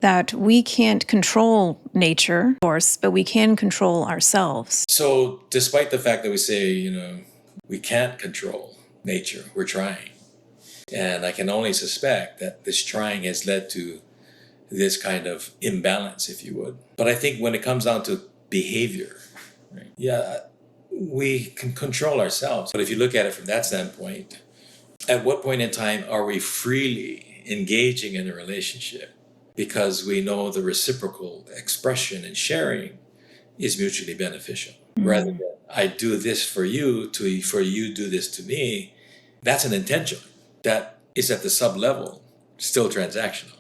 that we can't control nature, of course, but we can control ourselves. So despite the fact that we say, we can't control nature, we're trying. And I can only suspect that this trying has led to this kind of imbalance, if you would. But I think when it comes down to behavior, right, yeah, we can control ourselves. But if you look at it from that standpoint, at what point in time are we freely engaging in a relationship because we know the reciprocal expression and sharing is mutually beneficial, rather than I do this for you for you do this to me? That's an intention that is at the sub level, still transactional.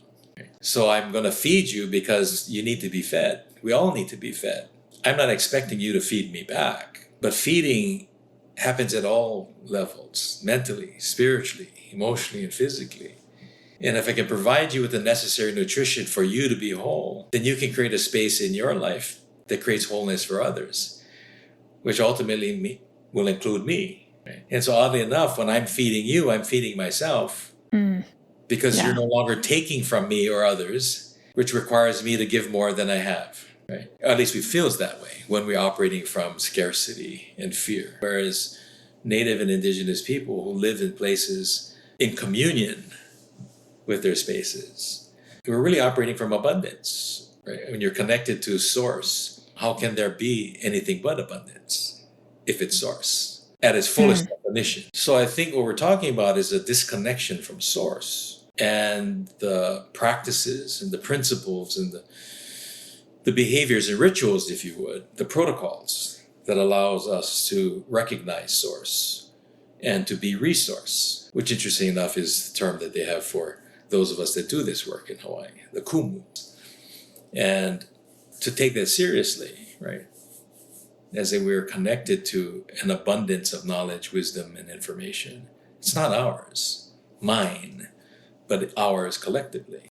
So I'm going to feed you because you need to be fed. We all need to be fed. I'm not expecting you to feed me back, but feeding happens at all levels, mentally, spiritually, emotionally, and physically. And if I can provide you with the necessary nutrition for you to be whole, then you can create a space in your life that creates wholeness for others, which ultimately will include me. Right? And so oddly enough, when I'm feeding you, I'm feeding myself because you're no longer taking from me or others, which requires me to give more than I have. Right? At least it feels that way when we're operating from scarcity and fear. Whereas Native and Indigenous people who live in places in communion with their spaces, we're really operating from abundance. Right? When you're connected to source, how can there be anything but abundance if it's source at its fullest definition? So I think what we're talking about is a disconnection from source, and the practices and the principles and the behaviors and rituals, if you would, the protocols that allows us to recognize source and to be resource, which interesting enough is the term that they have for those of us that do this work in Hawaii, the kumu. And to take that seriously, right? As if we're connected to an abundance of knowledge, wisdom, and information. It's not ours, mine, but ours collectively.